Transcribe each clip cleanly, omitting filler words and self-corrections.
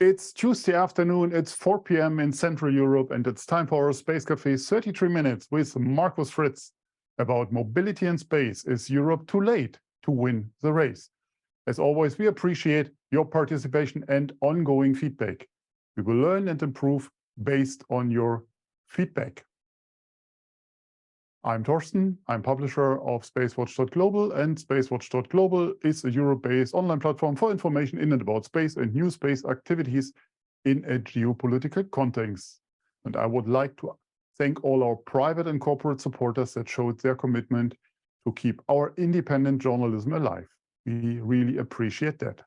It's Tuesday afternoon, it's 4 p.m. in Central Europe, and it's time for our Space Café 33 minutes with Markus Fritz about mobility in space. Is Europe too late to win the race? As always, we appreciate your participation and ongoing feedback. We will learn and improve based on your feedback. I'm Thorsten, I'm publisher of SpaceWatch.Global, and SpaceWatch.Global is a Europe-based online platform for information in and about space and new space activities in a geopolitical context. And I would like to thank all our private and corporate supporters that showed their commitment to keep our independent journalism alive. We really appreciate that.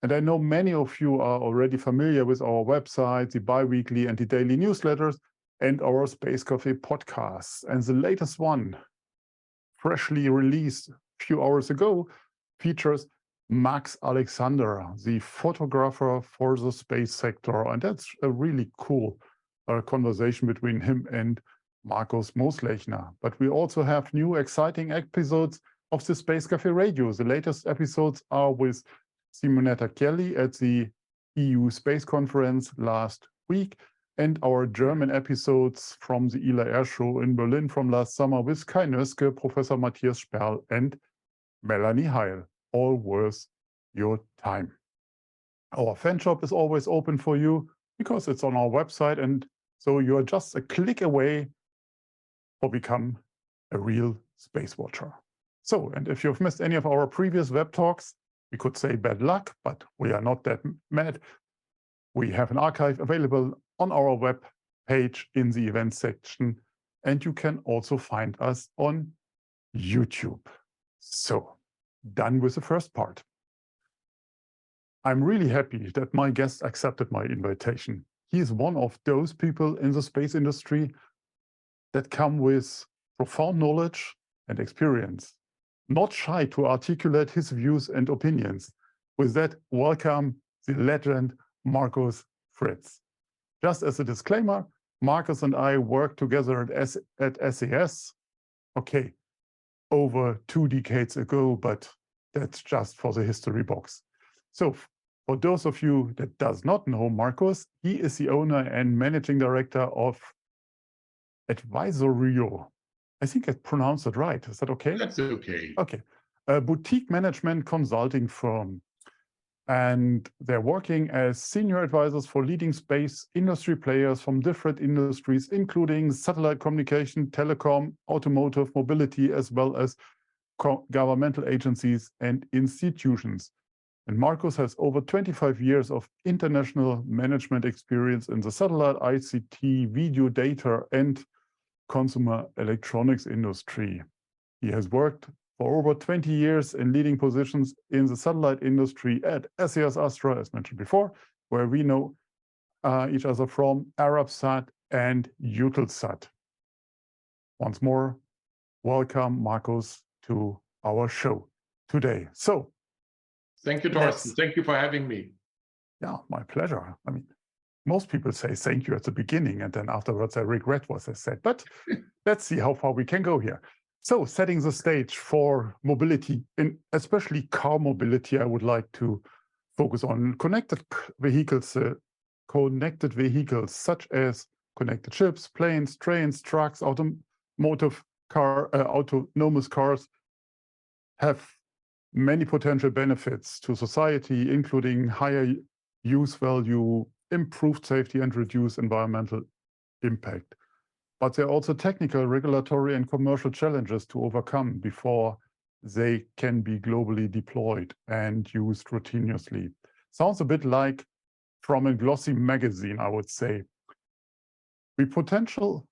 And I know many of you are already familiar with our website, the bi-weekly and the daily newsletters, and our Space Café podcasts. And the latest one, freshly released a few hours ago, features Max Alexander, the photographer for the space sector. And that's a really cool conversation between him and Markus Moslechner. But we also have new exciting episodes of the Space Café Radio. The latest episodes are with Simonetta Chielli at the EU Space Conference last week, and our German episodes from the ILA Air Show in Berlin from last summer with Kai Nöske, Professor Matthias Sperl, and Melanie Heil, all worth your time. Our fan shop is always open for you because it's on our website, and so you're just a click away or become a real space watcher. So, and if you've missed any of our previous web talks, we could say bad luck, but we are not that mad. We have an archive available on our web page in the events section, and you can also find us on YouTube. So, done with the first part. I'm really happy that my guest accepted my invitation. He is one of those people in the space industry that come with profound knowledge and experience, not shy to articulate his views and opinions. With that, welcome the legend, Markus Fritz. Just as a disclaimer, Markus and I worked together at SES, okay, over 2 decades ago, but that's just for the history box. So for those of you that does not know Markus, he is the owner and managing director of ADVISORIO. I think I pronounced it right. Is that okay? That's okay. Okay. A boutique management consulting firm. And they're working as senior advisors for leading space industry players from different industries, including satellite communication, telecom, automotive, mobility, as well as governmental agencies and institutions. And Markus has over 25 years of international management experience in the satellite, ICT, video data, and consumer electronics industry. He has worked for over 20 years in leading positions in the satellite industry at SES Astra, as mentioned before, where we know each other from, Arabsat and Eutelsat. Once more, welcome, Markus, to our show today. So, thank you, Thorsten. Thank you for having me. Yeah, my pleasure. I mean, most people say thank you at the beginning, and then afterwards I regret what I said. But let's see how far we can go here. So, setting the stage for mobility, and especially car mobility, I would like to focus on connected vehicles such as connected ships, planes, trains, trucks, autonomous cars have many potential benefits to society, including higher use value, improved safety, and reduced environmental impact. But there are also technical, regulatory, and commercial challenges to overcome before they can be globally deployed and used routinely. Sounds a bit like from a glossy magazine, I would say. We potentially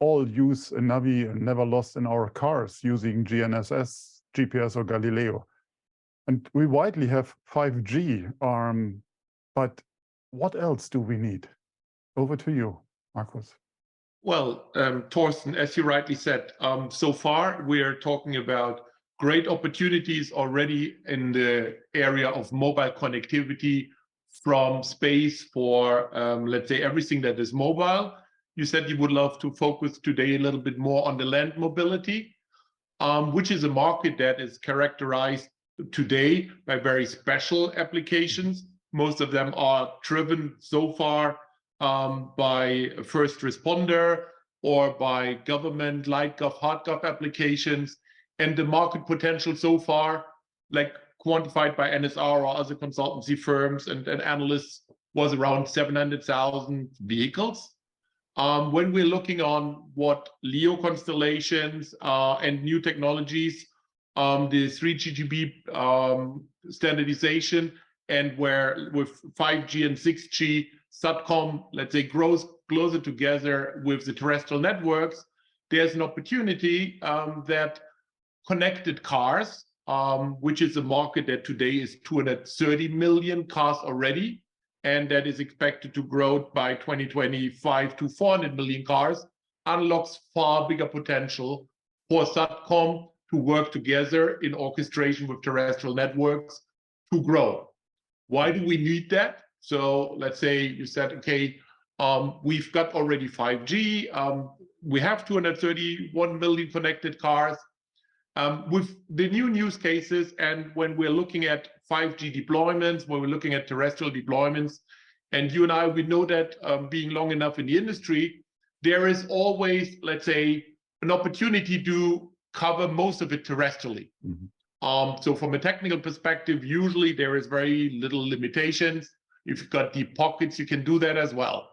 all use a Navi and never lost in our cars using GNSS, GPS, or Galileo. And we widely have 5G, but what else do we need? Over to you, Markus. Well, Thorsten, as you rightly said, so far we are talking about great opportunities already in the area of mobile connectivity from space for, let's say, everything that is mobile. You said you would love to focus today a little bit more on the land mobility, which is a market that is characterized today by very special applications. Most of them are driven so far by first responder or by government, light gov, hard gov applications. And the market potential so far, like quantified by NSR or other consultancy firms and analysts, was around 700,000 vehicles. When we're looking on what LEO constellations and new technologies, the 3GGB standardization, and where with 5G and 6G, SATCOM, let's say, grows closer together with the terrestrial networks, there's an opportunity that connected cars, which is a market that today is 230 million cars already, and that is expected to grow by 2025 to 400 million cars, unlocks far bigger potential for SATCOM to work together in orchestration with terrestrial networks to grow. Why do we need that? So let's say you said, okay, we've got already 5G, we have 231 million connected cars. With the new use cases, and when we're looking at 5G deployments, when we're looking at terrestrial deployments, and you and I, we know that being long enough in the industry, there is always, let's say, an opportunity to cover most of it terrestrially. Mm-hmm. So from a technical perspective, usually there is very little limitations. If you've got deep pockets, you can do that as well.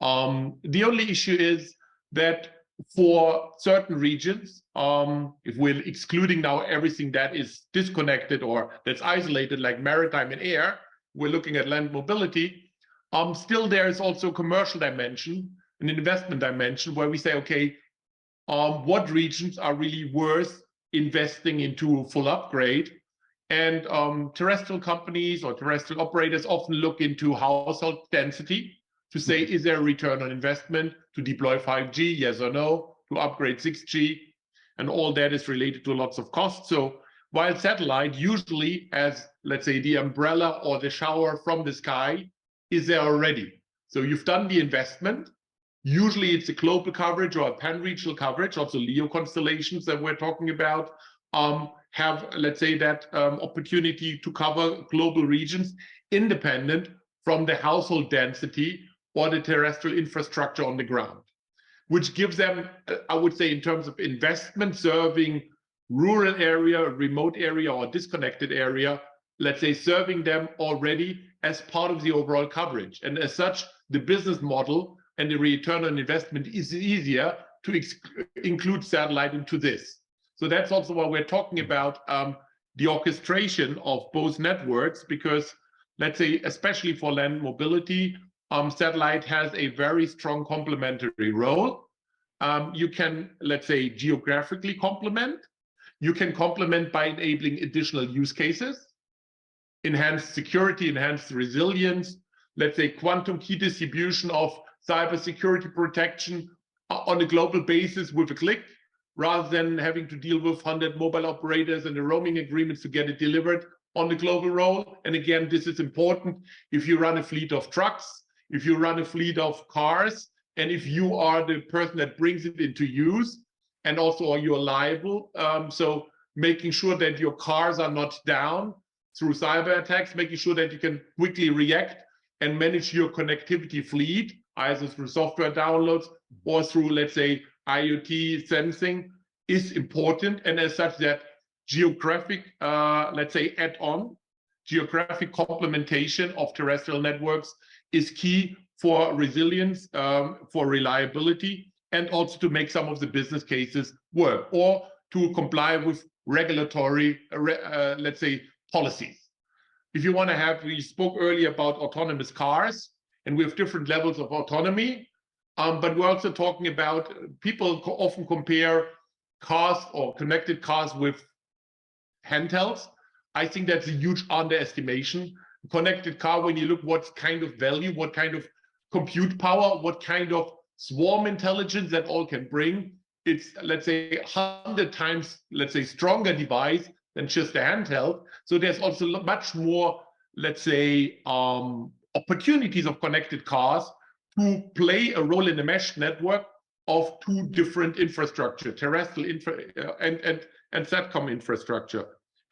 The only issue is that for certain regions, if we're excluding now everything that is disconnected or that's isolated, like maritime and air, we're looking at land mobility, still there is also a commercial dimension, an investment dimension, where we say, okay, what regions are really worth investing into a full upgrade? And terrestrial companies or terrestrial operators often look into household density to say, is there a return on investment to deploy 5G, yes or no, to upgrade 6G, and all that is related to lots of costs. So while satellite usually as, let's say, the umbrella or the shower from the sky is there already. So you've done the investment. Usually it's a global coverage or a pan-regional coverage. Also LEO constellations that we're talking about have, let's say, that opportunity to cover global regions independent from the household density or the terrestrial infrastructure on the ground, which gives them, I would say, in terms of investment serving rural area, remote area, or disconnected area, let's say, serving them already as part of the overall coverage. And as such, the business model and the return on investment is easier to include satellite into this. So that's also why we're talking about the orchestration of both networks, because let's say, especially for land mobility, satellite has a very strong complementary role. You can, let's say, geographically complement. You can complement by enabling additional use cases, enhanced security, enhanced resilience, let's say quantum key distribution of cybersecurity protection on a global basis with a click, rather than having to deal with 100 mobile operators and the roaming agreements to get it delivered on the global role. And again, this is important if you run a fleet of trucks, if you run a fleet of cars, and if you are the person that brings it into use, and also are you liable. So making sure that your cars are not down through cyber attacks, making sure that you can quickly react and manage your connectivity fleet, either through software downloads or through, let's say, IoT sensing, is important. And as such, that geographic, let's say, add-on, geographic complementation of terrestrial networks is key for resilience, for reliability, and also to make some of the business cases work, or to comply with regulatory, let's say, policies. If you want to have, we spoke earlier about autonomous cars, and we have different levels of autonomy, but we're also talking about, people often compare cars or connected cars with handhelds. I think that's a huge underestimation. Connected car, when you look what kind of value, what kind of compute power, what kind of swarm intelligence that all can bring, it's, let's say, 100 times, let's say, stronger device than just a handheld. So there's also much more, let's say, opportunities of connected cars to play a role in the mesh network of two different infrastructure, terrestrial and SATCOM infrastructure.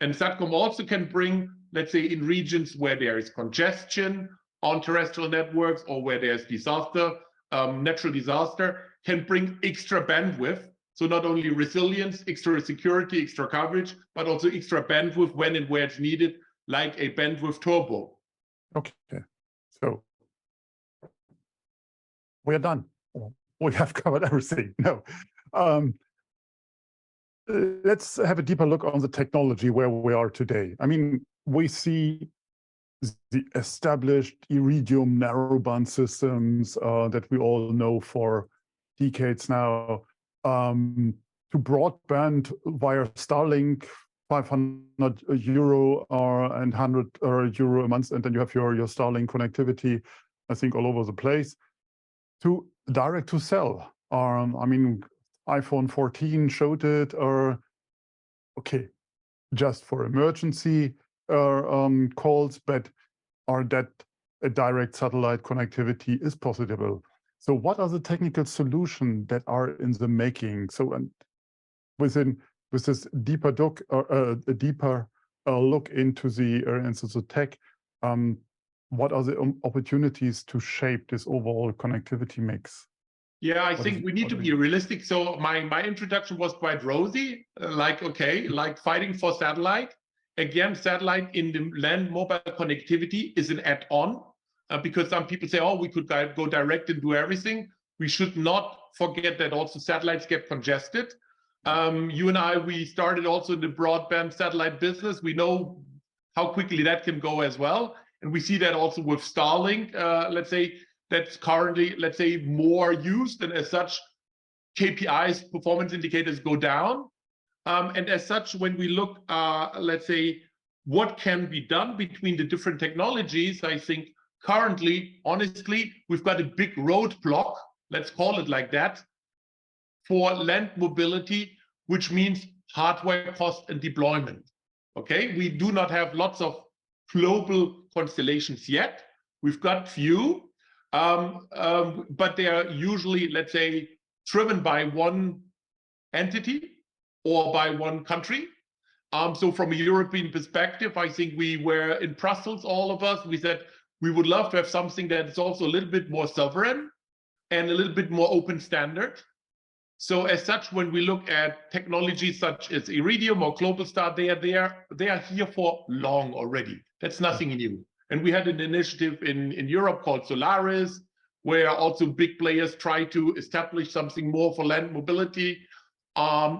And SATCOM also can bring, let's say, in regions where there is congestion on terrestrial networks or where there's disaster, natural disaster, can bring extra bandwidth. So not only resilience, extra security, extra coverage, but also extra bandwidth when and where it's needed, like a bandwidth turbo. Okay, so we are done. We have covered everything. No. Let's have a deeper look on the technology where we are today. I mean, we see the established Iridium narrowband systems that we all know for decades now, to broadband via Starlink, €500 and €100 a month, and then you have your Starlink connectivity, I think, all over the place, to direct to cell. I mean, iPhone 14 showed it, or okay, just for emergency calls, but or that a direct satellite connectivity is possible. So what are the technical solutions that are in the making? So, and with this deeper look, a deeper look into the tech, what are the opportunities to shape this overall connectivity mix? Yeah, I think we need to be realistic. So my introduction was quite rosy, like, okay, like fighting for satellite. Again, satellite in the land mobile connectivity is an add-on, because some people say, oh, we could go direct and do everything. We should not forget that also satellites get congested. You and I, we started also in the broadband satellite business. We know how quickly that can go as well. And we see that also with Starlink, let's say, that's currently, let's say, more used, and as such, KPIs, performance indicators, go down. And as such, when we look, let's say, what can be done between the different technologies, I think currently, honestly, we've got a big roadblock, let's call it like that, for land mobility, which means hardware cost and deployment. Okay, we do not have lots of global constellations yet. We've got few, but they are usually, let's say, driven by one entity or by one country. So from a European perspective, I think we were in Brussels, all of us, we said we would love to have something that is also a little bit more sovereign and a little bit more open standard. So as such, when we look at technologies such as Iridium or Globalstar, they are here for long already. That's nothing new. And we had an initiative in Europe called Solaris, where also big players try to establish something more for land mobility.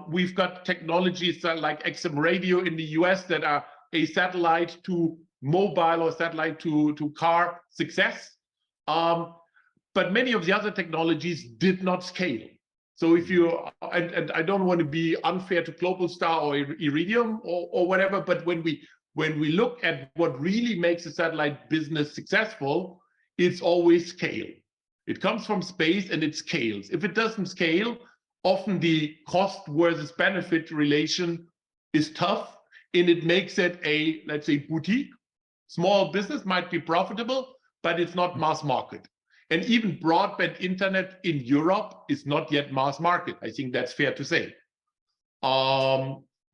We've got technologies like XM radio in the US that are a satellite to mobile or satellite to car success. But many of the other technologies did not scale. So if you, and I don't want to be unfair to Globalstar or Iridium or whatever, but when we look at what really makes a satellite business successful, it's always scale. It comes from space and it scales. If it doesn't scale, often the cost versus benefit relation is tough, and it makes it a, let's say, boutique. Small business might be profitable, but it's not mass market. And even broadband internet in Europe is not yet mass market. I think that's fair to say.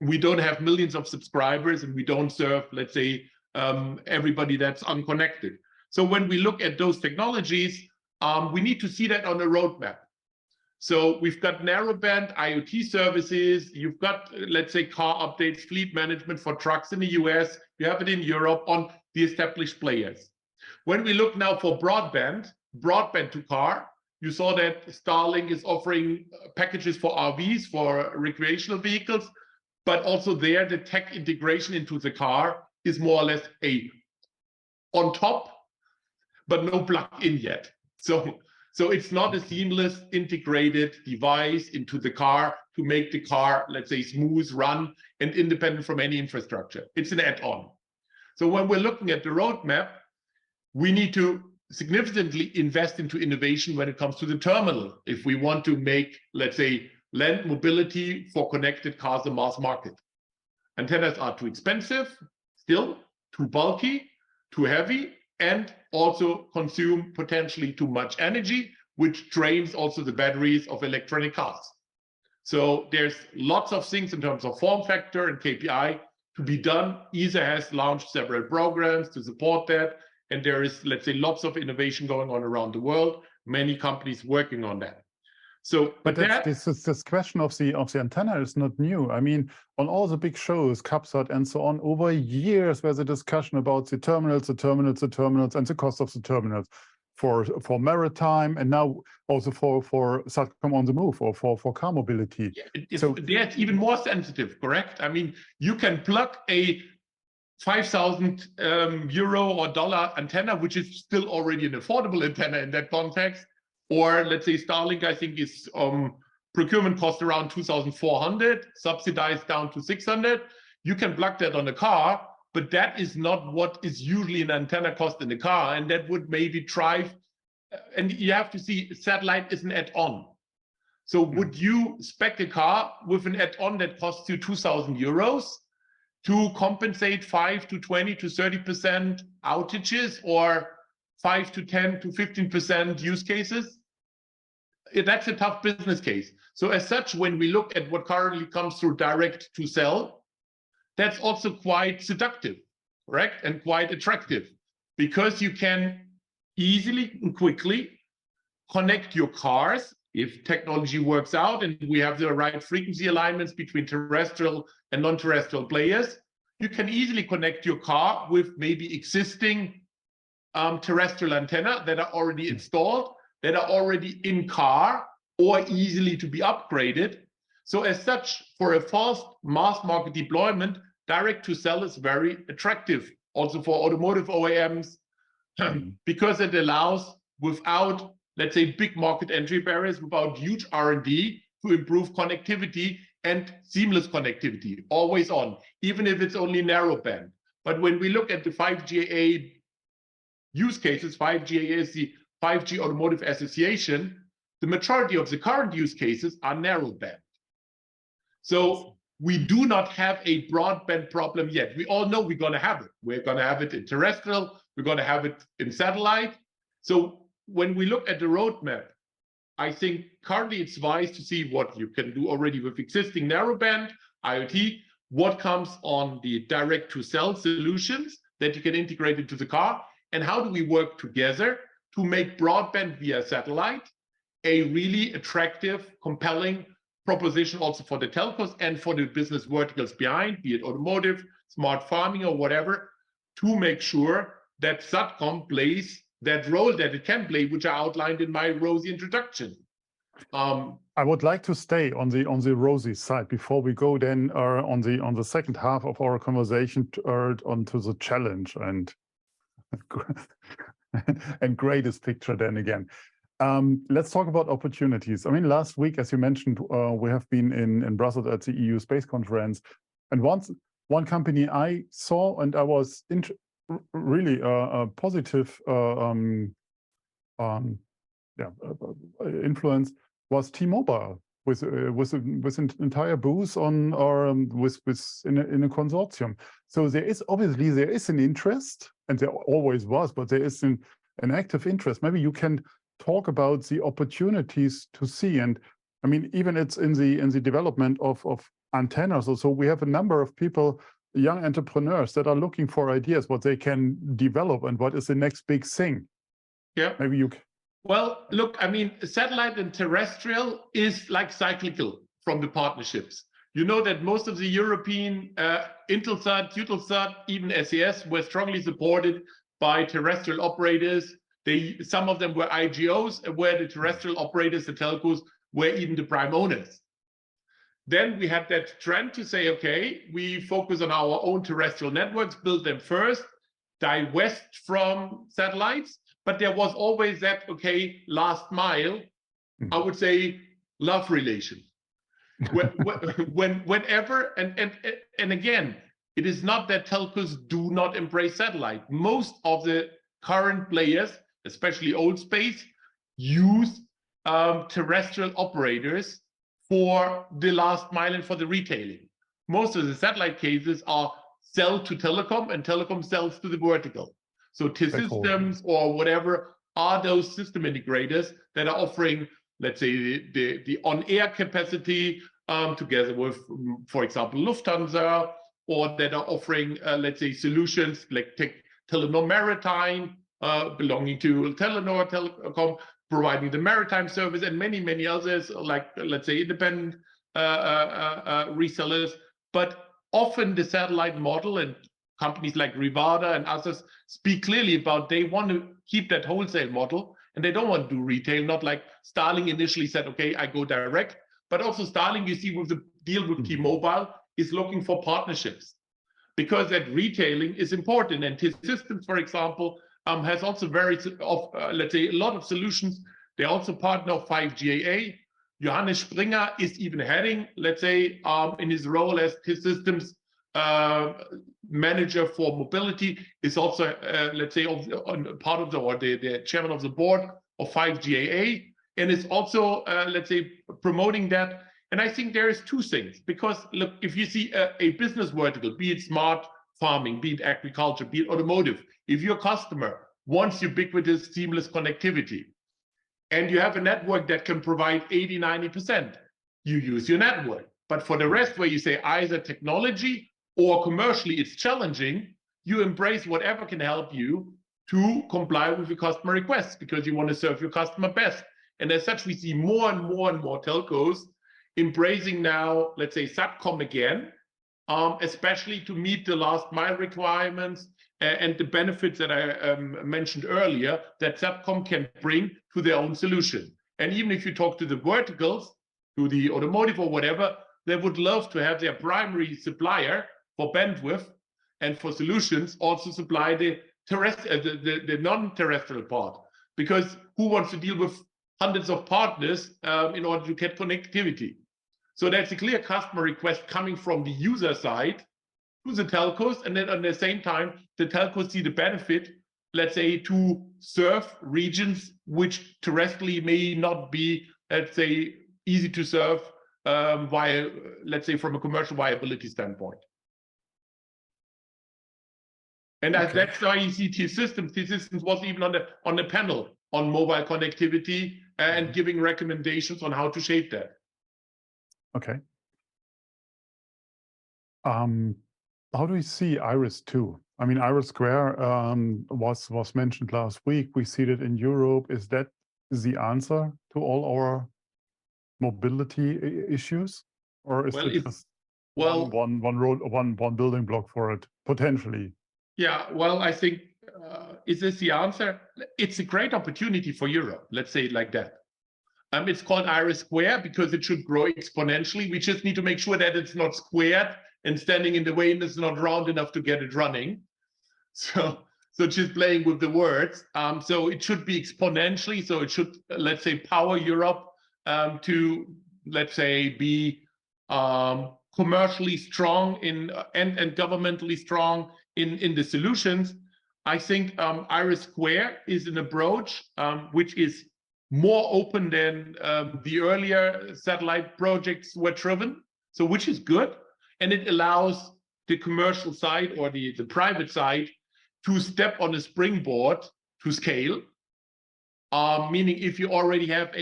We don't have millions of subscribers, and we don't serve, let's say, everybody that's unconnected. So when we look at those technologies, we need to see that on a roadmap. So we've got narrowband IoT services. You've got, let's say, car updates, fleet management for trucks in the US. You have it in Europe on the established players. When we look now for broadband to car, you saw that Starlink is offering packages for RVs, for recreational vehicles, but also there the tech integration into the car is more or less a on top, but no plug-in yet. So it's not a seamless integrated device into the car to make the car, let's say, smooth, run, and independent from any infrastructure. It's an add-on. So when we're looking at the roadmap, we need to significantly invest into innovation when it comes to the terminal if we want to make, let's say, land mobility for connected cars a mass market. Antennas are too expensive, still too bulky, too heavy, and also consume potentially too much energy, which drains also the batteries of electronic cars. So there's lots of things in terms of form factor and KPI to be done. ESA has launched several programs to support that, and there is, let's say, lots of innovation going on around the world. Many companies working on that. So, but this question of the antenna is not new. I mean, on all the big shows, CAPSAT and so on, over years there's a discussion about the terminals, and the cost of the terminals for maritime, and now also for Satcom on the move, or for car mobility. Yeah, so that's even more sensitive, correct? I mean, you can plug a 5,000 euro or dollar antenna, which is still already an affordable antenna in that context. Or let's say Starlink, I think is procurement cost around 2,400, subsidized down to 600. You can plug that on a car, but that is not what is usually an antenna cost in the car, and that would maybe drive. And you have to see, satellite is an add-on. So would you spec a car with an add-on that costs you 2,000 euros to compensate 5 to 20 to 30% outages, or 5 to 10 to 15% use cases? That's a tough business case. So as such, when we look at what currently comes through direct to cell, that's also quite seductive, correct? And quite attractive, because you can easily and quickly connect your cars if technology works out and we have the right frequency alignments between terrestrial and non-terrestrial players. You can easily connect your car with maybe existing terrestrial antenna that are already installed, that are already in car, or easily to be upgraded. So as such, for a fast mass market deployment, direct to cell is very attractive, also for automotive OEMs, because it allows, without, let's say, big market entry barriers, without huge R&D, to improve connectivity and seamless connectivity, always on, even if it's only narrowband. But when we look at the 5G use cases, 5G is the 5G Automotive Association, the majority of the current use cases are narrowband. So we do not have a broadband problem yet. We all know we're going to have it. We're going to have it in terrestrial, we're going to have it in satellite. So when we look at the roadmap, I think currently it's wise to see what you can do already with existing narrowband, IoT, what comes on the direct to cell solutions that you can integrate into the car, and how do we work together to make broadband via satellite a really attractive, compelling proposition also for the telcos and for the business verticals behind, be it automotive, smart farming, or whatever, to make sure that Satcom plays that role that it can play, which I outlined in my rosy introduction. I would like to stay on the rosy side before we go then on the second half of our conversation onto the challenge and and greatest picture then again. Let's talk about opportunities. I mean, last week, as you mentioned, we have been in Brussels at the EU Space Conference, and one company I saw and I was really positive influence was T-Mobile with an entire booth on in a consortium. So there is an interest, and there always was, but there is an active interest. Maybe you can talk about the opportunities to see, and I mean, even it's in the development of antennas. So we have a number of people, young entrepreneurs, that are looking for ideas, what they can develop and what is the next big thing. Yeah, maybe you can. Well, look, I mean, satellite and terrestrial is like cyclical from the partnerships. You know that most of the European Eutelsat, even SES were strongly supported by terrestrial operators. Some of them were IGOs, where the terrestrial operators, the telcos, were even the prime owners. Then we had that trend to say, okay, we focus on our own terrestrial networks, build them first, divest from satellites. But there was always that, okay, last mile, I would say, love relation. Whenever, and again, it is not that telcos do not embrace satellite. Most of the current players, especially old space, use terrestrial operators for the last mile and for the retailing. Most of the satellite cases are sell to Telecom, and Telecom sells to the vertical. So T-Systems or whatever are those system integrators that are offering, let's say, the on-air capacity together with, for example, Lufthansa or that are offering, let's say, solutions like Telenor Maritime, belonging to Telenor Telecom, providing the maritime service, and many, many others, like, let's say, independent resellers. But often the satellite model, and companies like Rivada and others speak clearly about they want to keep that wholesale model, and they don't want to do retail, not like Starlink initially said, okay, I go direct. But also Starlink, you see with the deal with T-Mobile, is looking for partnerships, because that retailing is important. And T-Systems, for example, has also let's say, a lot of solutions. They also partner of 5GAA. Johannes Springer is even heading, let's say, in his role as T-Systems manager for mobility, is also, let's say, part of the chairman of the board of 5GAA, and is also, let's say, promoting that. And I think there is two things, because look, if you see a business vertical, be it smart farming, be it agriculture, be it automotive, if your customer wants ubiquitous, seamless connectivity, and you have a network that can provide 80–90%, you use your network. But for the rest, where you say either technology or commercially it's challenging, you embrace whatever can help you to comply with your customer requests, because you want to serve your customer best. And as such, we see more and more and more telcos embracing now, let's say, SATCOM again, especially to meet the last mile requirements and the benefits that I mentioned earlier that SATCOM can bring to their own solution. And even if you talk to the verticals, to the automotive or whatever, they would love to have their primary supplier for bandwidth and for solutions also supply the non-terrestrial part, because who wants to deal with hundreds of partners in order to get connectivity? So that's a clear customer request coming from the user side to the telcos, and then at the same time, the telcos see the benefit, let's say, to serve regions which terrestrially may not be, let's say, easy to serve via, let's say, from a commercial viability standpoint. And that's why you see T-Systems. T-Systems was even on the panel on mobile connectivity and giving recommendations on how to shape that. Okay. How do you see IRIS2? I mean, IRIS² was mentioned last week. We see it in Europe. Is that the answer to all our mobility issues, or is it just one building block for it potentially? Yeah, well, I think is this the answer? It's a great opportunity for Europe. Let's say it like that. It's called IRIS² because it should grow exponentially. We just need to make sure that it's not squared and standing in the way, and it's not round enough to get it running. So just playing with the words. So it should be exponentially. So it should, let's say, power Europe to, let's say, be commercially strong in and governmentally strong in the solutions. I think IRIS² is an approach which is more open than the earlier satellite projects were driven. So which is good. And it allows the commercial side or the private side to step on a springboard to scale. Meaning if you already have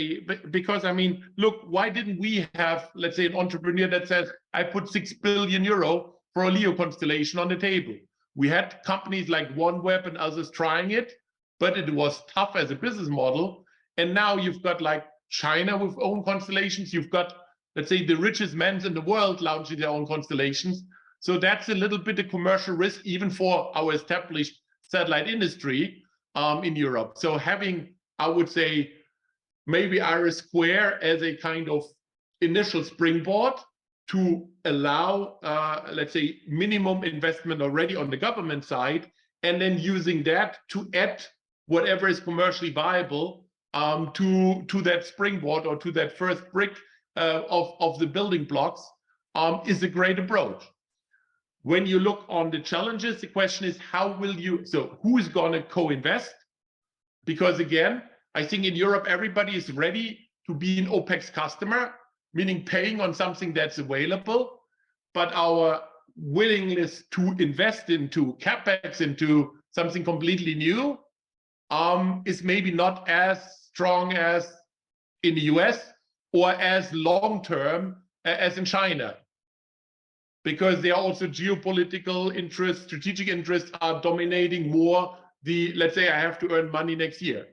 because I mean, look, why didn't we have, let's say, an entrepreneur that says, I put 6 billion euro for a LEO constellation on the table? We had companies like OneWeb and others trying it, but it was tough as a business model. And now you've got like China with own constellations. You've got, let's say, the richest men in the world launching their own constellations. So that's a little bit of commercial risk, even for our established satellite industry in Europe. So having, I would say, maybe IRIS² as a kind of initial springboard to allow, let's say, minimum investment already on the government side, and then using that to add whatever is commercially viable to that springboard or to that first brick of the building blocks is a great approach. When you look on the challenges, the question is, how will you, so who is going to co-invest? Because again, I think in Europe, everybody is ready to be an OPEX customer, meaning paying on something that's available, but our willingness to invest into CapEx, into something completely new, is maybe not as strong as in the US or as long-term as in China. because there are also geopolitical interests, strategic interests are dominating more the, let's say, I have to earn money next year.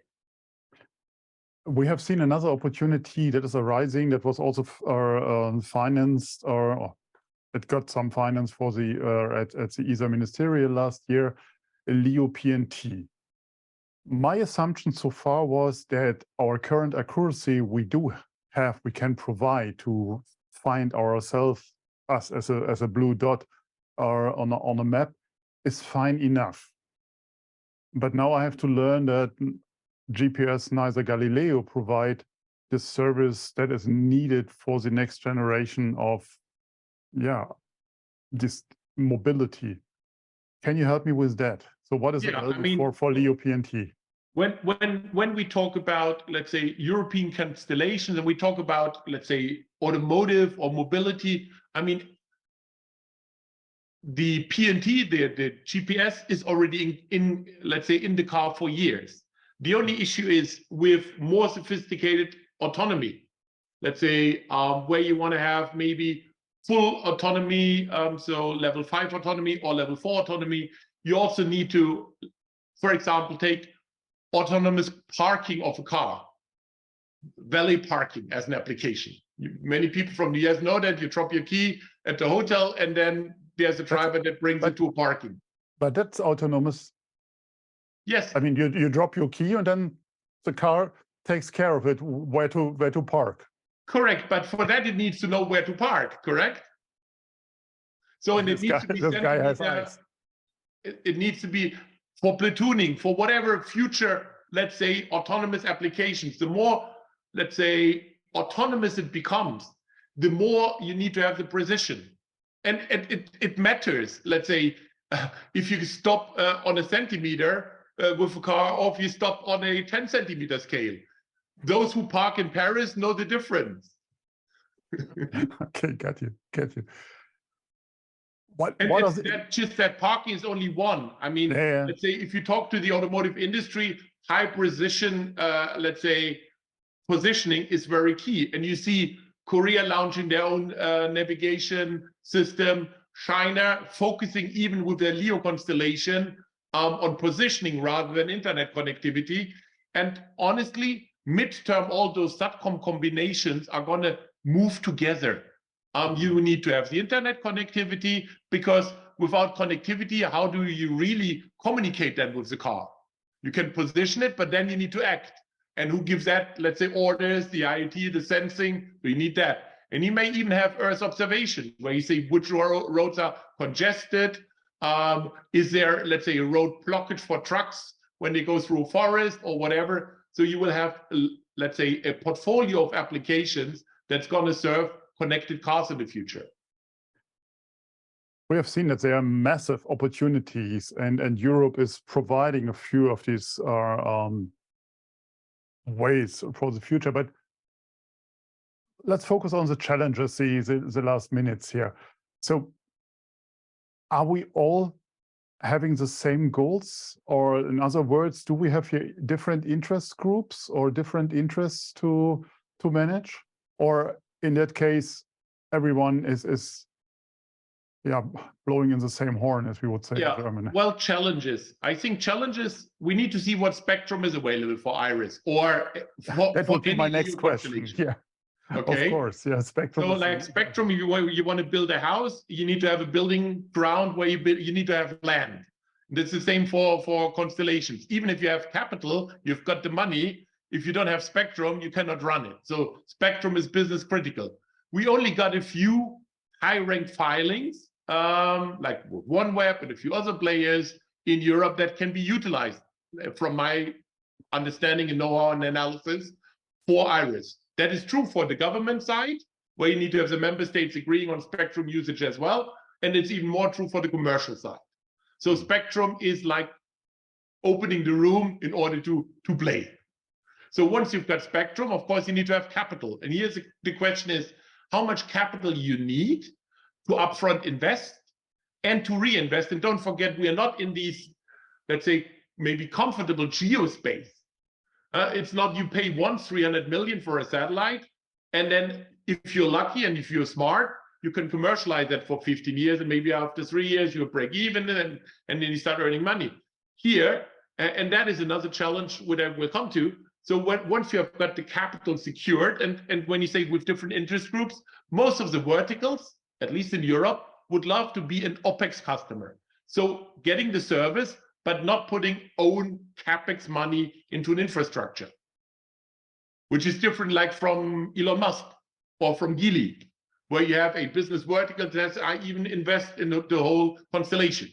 We have seen another opportunity that is arising that was also financed, or it got some finance for the at the ESA ministerial last year, LEO PNT. My assumption so far was that our current accuracy we can provide to find ourselves, us as a blue dot on a map, is fine enough. But now I have to learn that GPS, neither Galileo, provide the service that is needed for the next generation of, this mobility. Can you help me with that? So what is available for LEO PNT? When we talk about, let's say, European constellations, and we talk about, let's say, automotive or mobility, I mean, the PNT, the GPS is already in, let's say, in the car for years. The only issue is with more sophisticated autonomy. Let's say where you want to have maybe full autonomy, so level 5 autonomy or level 4 autonomy. You also need to, for example, take autonomous parking of a car, valet parking as an application. Many people from the US know that you drop your key at the hotel and then there's a driver that brings you to a parking. But that's autonomous. Yes. I mean, you drop your key and then the car takes care of it, where to park. Correct, but for that it needs to know where to park, correct? So and it needs to be it needs to be for platooning, for whatever future, let's say, autonomous applications. The more, let's say, autonomous it becomes, the more you need to have the precision. And it matters, let's say, if you stop on a centimeter with a car, or if you stop on a 10 centimeter scale. Those who park in Paris know the difference. Okay, got you. Just that parking is only one. I mean, let's say if you talk to the automotive industry, high precision, let's say, positioning is very key. And you see Korea launching their own navigation system, China focusing even with their LEO constellation on positioning rather than internet connectivity. And honestly, midterm, all those SATCOM combinations are going to move together. You need to have the internet connectivity, because without connectivity, how do you really communicate then with the car? You can position it, but then you need to act. And who gives that, let's say, orders, the IoT, the sensing? We need that. And you may even have Earth observation, where you say which roads are congested. Is there, let's say, a road blockage for trucks when they go through a forest or whatever? So you will have, let's say, a portfolio of applications that's going to serve connected cars in the future. We have seen that there are massive opportunities, and Europe is providing a few of these ways for the future. But let's focus on the challenges, the last minutes here. So are we all having the same goals? Or in other words, do we have here different interest groups or different interests to manage? Or in that case, everyone is blowing in the same horn, as we would say in German. Well, challenges. I think challenges, we need to see what spectrum is available for IRIS, or that would be my next question. Yeah. Okay. Of course, yeah. Spectrum. So, like spectrum, if you want to build a house, you need to have a building ground where you need to have land. That's the same for constellations. Even if you have capital, you've got the money. If you don't have spectrum, you cannot run it. So spectrum is business critical. We only got a few high-ranked filings, like OneWeb and a few other players in Europe that can be utilized, from my understanding and know-how and analysis, for IRIS. That is true for the government side, where you need to have the member states agreeing on spectrum usage as well. And it's even more true for the commercial side. So spectrum is like opening the room in order to play. So once you've got spectrum, of course, you need to have capital. And here's the question is, how much capital you need to upfront invest and to reinvest. And don't forget, we are not in these, let's say, maybe comfortable geospace. It's not you pay once 300 million for a satellite, and then if you're lucky and if you're smart, you can commercialize that for 15 years, and maybe after 3 years you break even, and then you start earning money. Here, and that is another challenge which I will come to. So once you have got the capital secured, and when you say with different interest groups, most of the verticals, at least in Europe, would love to be an OPEX customer. So getting the service, but not putting own CapEx money into an infrastructure, which is different like from Elon Musk or from Geely, where you have a business vertical that says, I even invest in the whole constellation.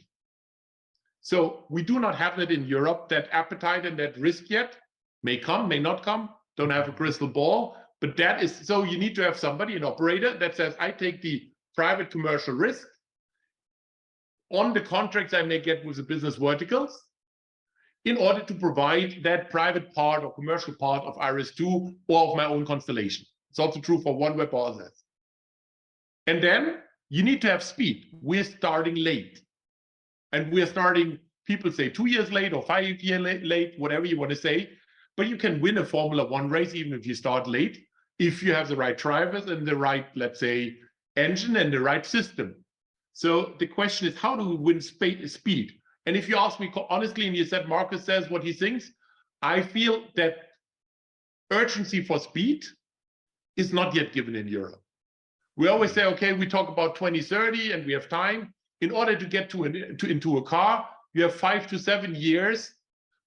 So we do not have that in Europe, that appetite and that risk yet. May come, may not come, don't have a crystal ball, but that is, so you need to have somebody, an operator that says, I take the private commercial risk on the contracts I may get with the business verticals in order to provide that private part or commercial part of IRIS2 or of my own constellation. It's also true for OneWeb or others. And then you need to have speed. We're starting late. And we're starting, people say 2 years late or 5 years late, whatever you want to say. But you can win a Formula One race even if you start late, if you have the right drivers and the right, let's say, engine and the right system. So the question is, how do we win speed? And if you ask me honestly, and you said Markus says what he thinks, I feel that urgency for speed is not yet given in Europe. We always say, okay, we talk about 2030 and we have time. In order to get into a car, you have 5 to 7 years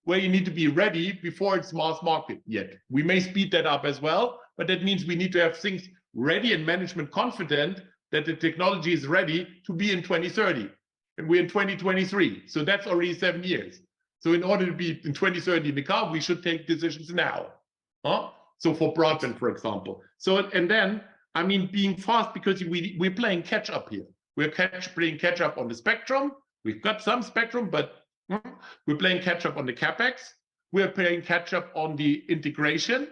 where you need to be ready before it's mass market yet. We may speed that up as well, but that means we need to have things ready and management confident that the technology is ready to be in 2030. And we're in 2023, so that's already 7 years. So in order to be in 2030 in the car, we should take decisions now. So for broadband, for example. So, and then, I mean, being fast, because we're playing catch up here. We're playing catch up on the spectrum. We've got some spectrum, but we're playing catch up on the CapEx. We're playing catch up on the integration.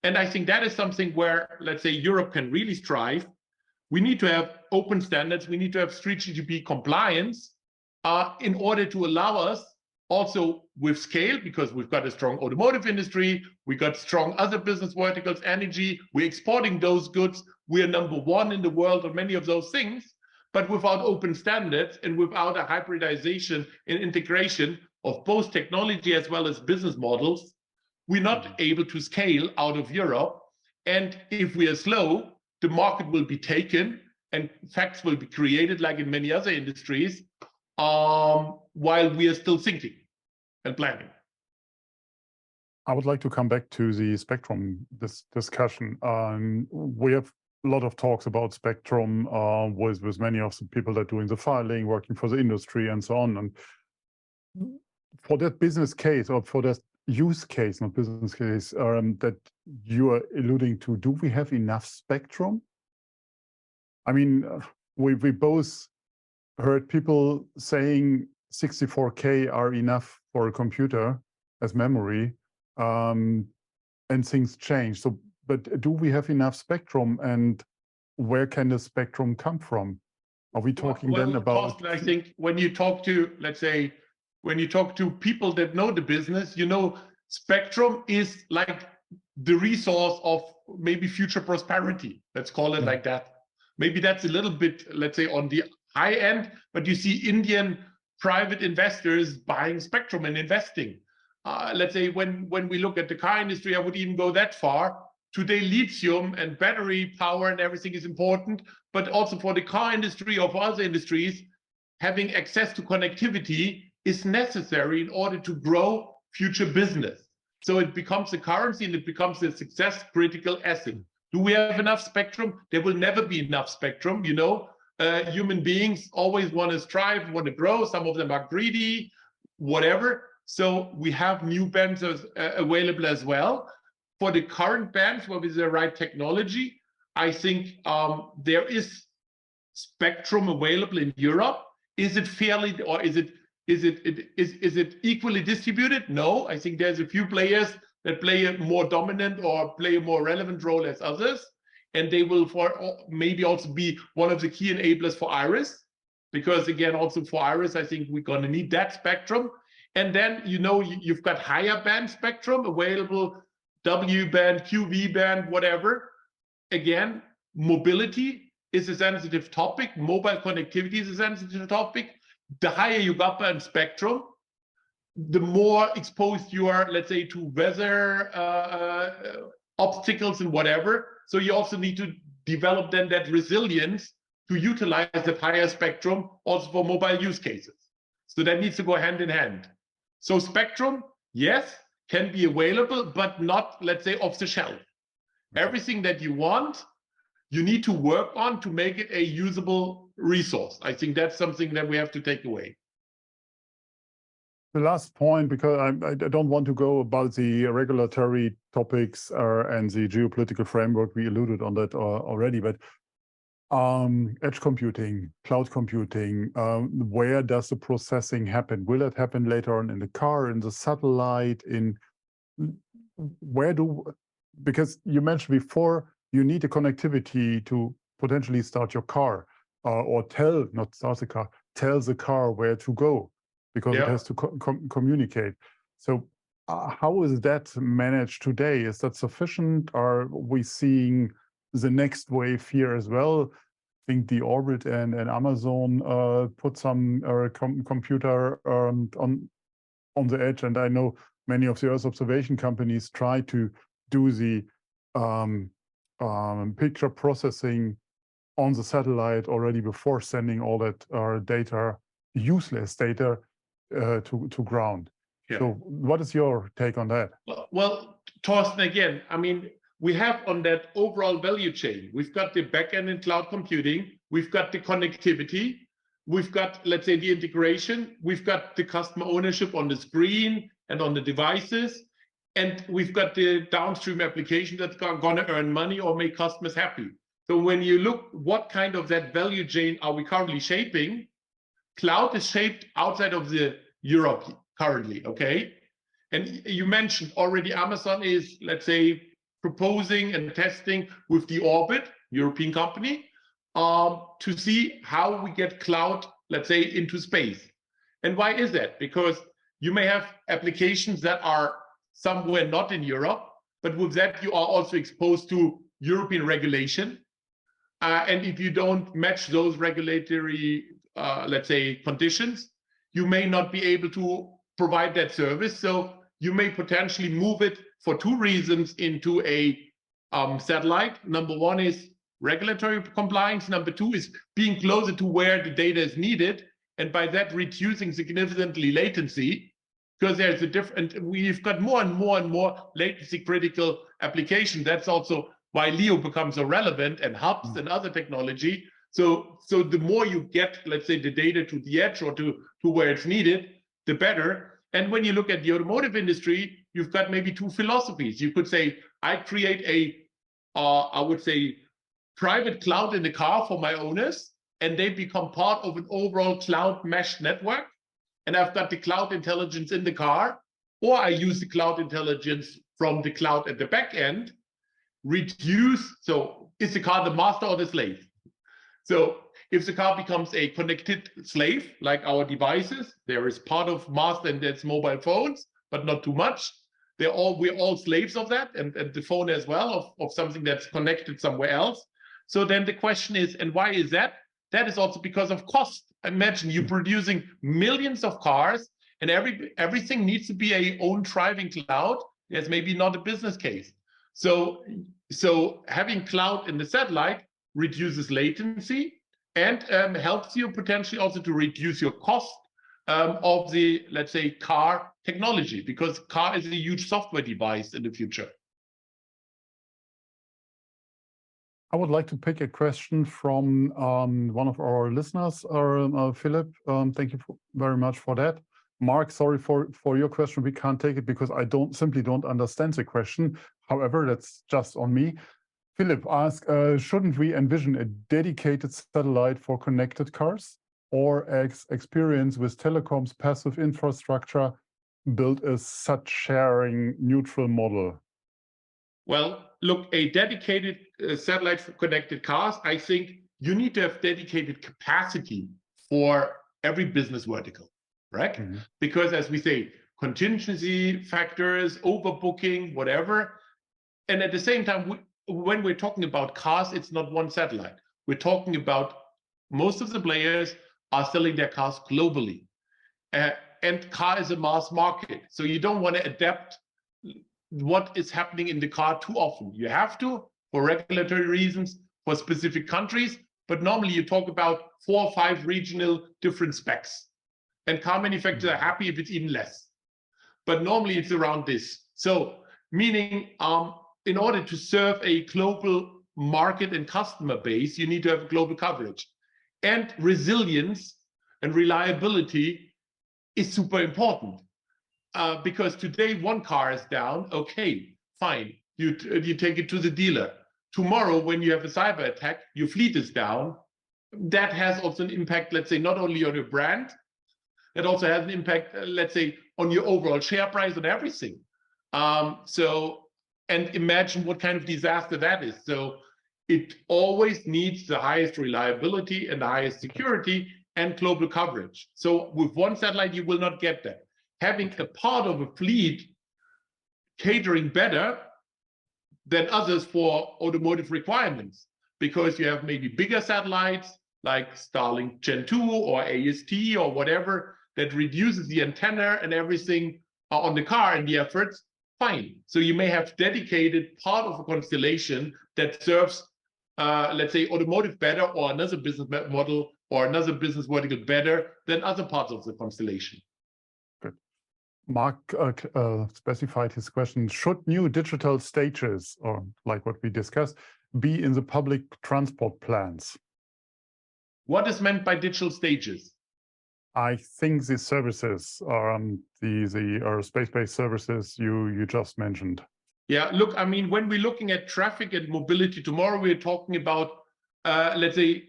And I think that is something where, let's say, Europe can really strive. We need to have open standards. We need to have Strategic compliance in order to allow us also with scale, because we've got a strong automotive industry. We got strong other business verticals, energy. We're exporting those goods. We are #1 in the world on many of those things. But without open standards and without a hybridization and integration of both technology as well as business models, we're not able to scale out of Europe. And if we are slow, the market will be taken and facts will be created like in many other industries, while we are still thinking and planning. I would like to come back to the spectrum discussion. We have a lot of talks about spectrum with many of the people that are doing the filing, working for the industry and so on. And for that business case, or for that use case, not business case, that you are alluding to, do we have enough spectrum? I mean, we both heard people saying 64K are enough for a computer as memory, and things change. So, but do we have enough spectrum, and where can the spectrum come from? Are we talking then about? I think when you talk to, let's say, when you talk to people that know the business, you know, spectrum is like the resource of maybe future prosperity. Let's call it like that. Maybe that's a little bit, let's say, on the high end, but you see Indian private investors buying spectrum and investing. Let's say when we look at the car industry, I would even go that far. Today, lithium and battery power and everything is important, but also for the car industry or for other industries, having access to connectivity is necessary in order to grow future business. So it becomes a currency and it becomes a success critical asset. Do we have enough spectrum? There will never be enough spectrum. You know, human beings always want to strive, want to grow. Some of them are greedy, whatever. So we have new bands available as well. For the current bands, where with the right technology, I think there is spectrum available in Europe. Is it fairly, or is it equally distributed? No, I think there's a few players that play a more dominant or play a more relevant role as others, and they will maybe also be one of the key enablers for IRIS, because again, also for IRIS, I think we're going to need that spectrum. And then, you know, you've got higher band spectrum available, W band, QV band, whatever. Again, mobility is a sensitive topic. Mobile connectivity is a sensitive topic. The higher you go up in spectrum, the more exposed you are, let's say, to weather obstacles and whatever. So you also need to develop then that resilience to utilize that higher spectrum also for mobile use cases. So that needs to go hand in hand. So spectrum, yes, can be available, but not, let's say, off the shelf. Everything that you want, you need to work on to make it a usable resource. I think that's something that we have to take away. The last point, because I don't want to go about the regulatory topics and the geopolitical framework, we alluded on that already, but edge computing, cloud computing, where does the processing happen? Will it happen later on in the car, in the satellite, because you mentioned before, you need a connectivity to potentially start your car or tell the car where to go, because it has to communicate. So how is that managed today? Is that sufficient? Are we seeing the next wave here as well? I think the Orbit and Amazon put some computer on the edge, and I know many of the Earth observation companies try to do the picture processing on the satellite already before sending all that data, useless data, to ground. Yeah. So what is your take on that? Well, Thorsten, again, I mean, we have on that overall value chain, we've got the backend in cloud computing, we've got the connectivity, we've got, let's say, the integration, we've got the customer ownership on the screen and on the devices, and we've got the downstream application that's going to earn money or make customers happy. So when you look what kind of that value chain are we currently shaping, cloud is shaped outside of the Europe currently, okay? And you mentioned already Amazon is, let's say, proposing and testing with the Orbit, European company, to see how we get cloud, let's say, into space. And why is that? Because you may have applications that are somewhere not in Europe, but with that you are also exposed to European regulation. And if you don't match those regulatory, let's say, conditions, you may not be able to provide that service. So you may potentially move it for two reasons into a satellite. Number one is regulatory compliance. Number two is being closer to where the data is needed, and by that reducing significantly latency, because there's a different, we've got more and more latency critical applications. That's also why LEO becomes so relevant, and hubs and other technology. So the more you get, let's say, the data to the edge or to where it's needed, the better. And when you look at the automotive industry, you've got maybe two philosophies. You could say, I create a, I would say, private cloud in the car for my owners, and they become part of an overall cloud mesh network. And I've got the cloud intelligence in the car, or I use the cloud intelligence from the cloud at the back end, reduce. So is the car the master or the slave? So if the car becomes a connected slave, like our devices, there is part of master and that's mobile phones, but not too much. We're all slaves of that, and the phone as well, of something that's connected somewhere else. So then the question is, and why is that? That is also because of cost. Imagine you producing millions of cars, and everything needs to be a own driving cloud. There's maybe not a business case. So having cloud in the satellite reduces latency and helps you potentially also to reduce your cost of the, let's say, car technology, because car is a huge software device in the future. I would like to pick a question from one of our listeners, Philip. Thank you very much for that. Mark, sorry for your question. We can't take it because I simply don't understand the question. However, that's just on me. Philip asked, shouldn't we envision a dedicated satellite for connected cars, or experience with Telecom's passive infrastructure build a such sharing neutral model? Well, look, a dedicated satellite for connected cars, I think you need to have dedicated capacity for every business vertical, right? Mm-hmm. Because as we say, contingency factors, overbooking, whatever. And at the same time, when we're talking about cars, it's not one satellite. we're talking about most of the players are selling their cars globally. And car is a mass market. So you don't want to adapt what is happening in the car too often. You have to, for regulatory reasons, for specific countries, but normally you talk about 4 or 5 regional different specs. And car manufacturers are happy if it's even less. But normally it's around this. So meaning in order to serve a global market and customer base, you need to have global coverage. And resilience and reliability is super important. Because today one car is down, okay, fine, you take it to the dealer. Tomorrow, when you have a cyber attack, your fleet is down. That has also an impact, let's say, not only on your brand, it also has an impact, let's say, on your overall share price and everything. And imagine what kind of disaster that is. So it always needs the highest reliability and the highest security and global coverage. So with one satellite, you will not get that. Having a part of a fleet catering better than others for automotive requirements, because you have maybe bigger satellites like Starlink Gen 2 or AST or whatever that reduces the antenna and everything on the car and the efforts, fine. So you may have dedicated part of a constellation that serves, let's say, automotive better or another business model or another business vertical better than other parts of the constellation. Mark specified his question, should new digital stages, or like what we discussed, be in the public transport plans? What is meant by digital stages? I think the services, the space-based services you just mentioned. Yeah, look, I mean, when we're looking at traffic and mobility tomorrow, we're talking about, let's say,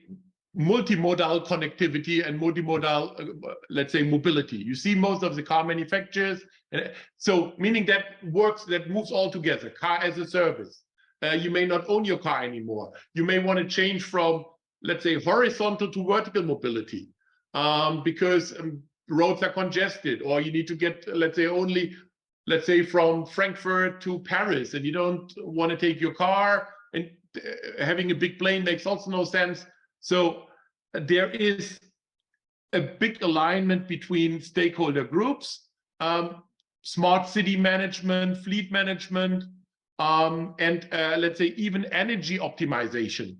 multimodal connectivity and multimodal, let's say, mobility. You see most of the car manufacturers, so meaning that moves all together, car as a service. You may not own your car anymore. You may want to change from, let's say, horizontal to vertical mobility because roads are congested, or you need to get, let's say, only, let's say, from Frankfurt to Paris, and you don't want to take your car, and having a big plane makes also no sense. So there is a big alignment between stakeholder groups, smart city management, fleet management, and let's say even energy optimization.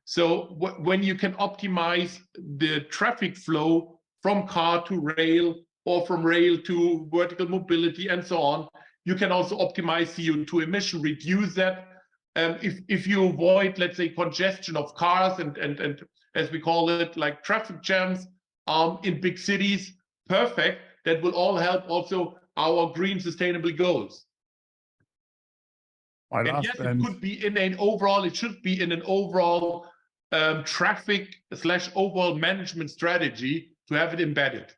So when you can optimize the traffic flow from car to rail or from rail to vertical mobility and so on, you can also optimize CO2 emission, reduce that. If you avoid, let's say, congestion of cars and as we call it, like traffic jams in big cities, perfect. That will all help also our green sustainable goals. And yes, it could be in an overall, it should be in an overall traffic / overall management strategy to have it embedded.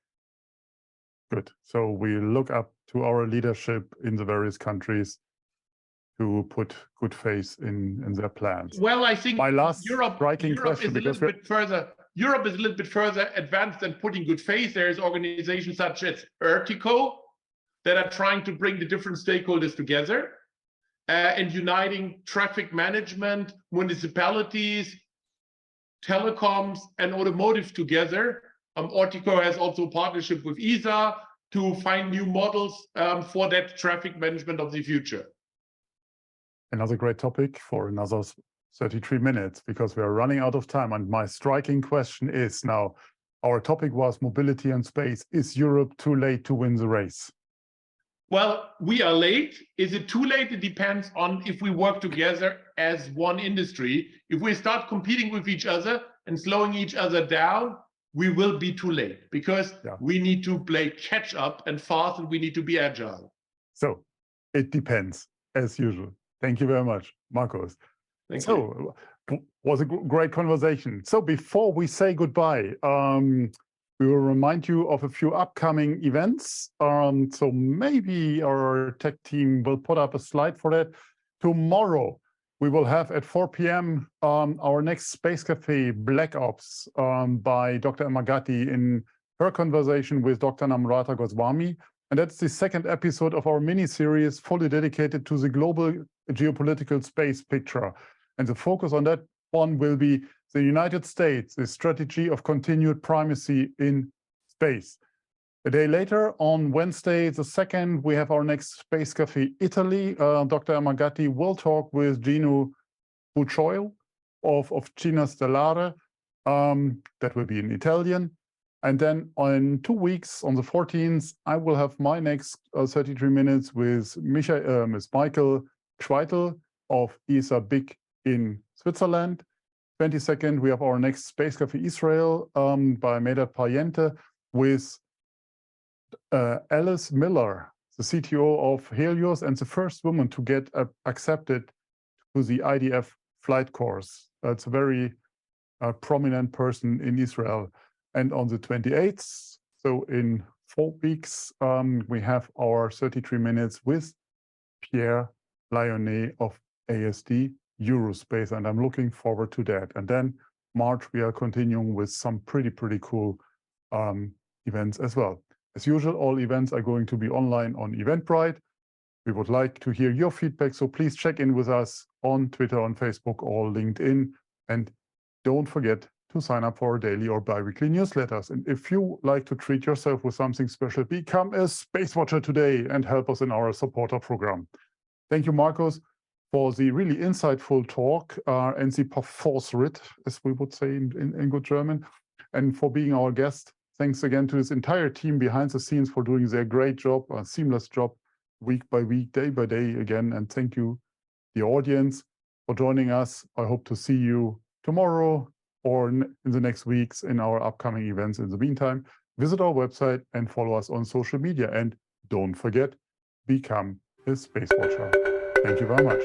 Good. So we look up to our leadership in the various countries to put good faith in their plans. Well, I think my last Europe is a little bit further. Europe is a little bit further advanced than putting good faith. There's organizations such as Ertico that are trying to bring the different stakeholders together and uniting traffic management, municipalities, telecoms, and automotive together. Ertico has also a partnership with ESA to find new models for that traffic management of the future. Another great topic for another 33 minutes, because we are running out of time. And my striking question is now, our topic was mobility and space. Is Europe too late to win the race? Well, we are late. Is it too late? It depends on if we work together as one industry. If we start competing with each other and slowing each other down, we will be too late, because we need to play catch up and fast, and we need to be agile. So it depends, as usual. Thank you very much, Markus. Thank you. It was a great conversation. So before we say goodbye, we will remind you of a few upcoming events. So maybe our tech team will put up a slide for that. Tomorrow, we will have at 4 p.m. Our next Space Café Black Ops by Dr. Emma Gatti in her conversation with Dr. Namrata Goswami. And that's the second episode of our mini-series fully dedicated to the global geopolitical space picture. And the focus on that one will be the United States, the strategy of continued primacy in space. A day later, on Wednesday the 2nd, we have our next Space Café Italy. Dr. Amagatti will talk with Gino Bucioil of Cina Stellare. That will be in Italian. And then on 2 weeks, on the 14th, I will have my next 33 minutes with Michael Schweitel of ESA BIC in Switzerland. 22nd, we have our next Space Café Israel by Medad Payente with Alice Miller, the CTO of Helios and the first woman to get accepted to the IDF flight course. It's a very prominent person in Israel. And on the 28th, so in 4 weeks, we have our 33 minutes with Pierre Lyonnais of ASD Eurospace, and I'm looking forward to that. And then March, we are continuing with some pretty cool events as well. As usual, all events are going to be online on Eventbrite. We would like to hear your feedback, so please check in with us on Twitter, on Facebook, or LinkedIn. And don't forget to sign up for our daily or bi-weekly newsletters. And if you like to treat yourself with something special, become a Space Watcher today and help us in our supporter program. Thank you, Markus, for the really insightful talk and the Fortschritt, as we would say in good German, and for being our guest. Thanks again to this entire team behind the scenes for doing their great job, a seamless job, week by week, day by day again. And thank you, the audience, for joining us. I hope to see you tomorrow or in the next weeks in our upcoming events. In the meantime, visit our website and follow us on social media. And don't forget, become a Space Watcher. Thank you very much.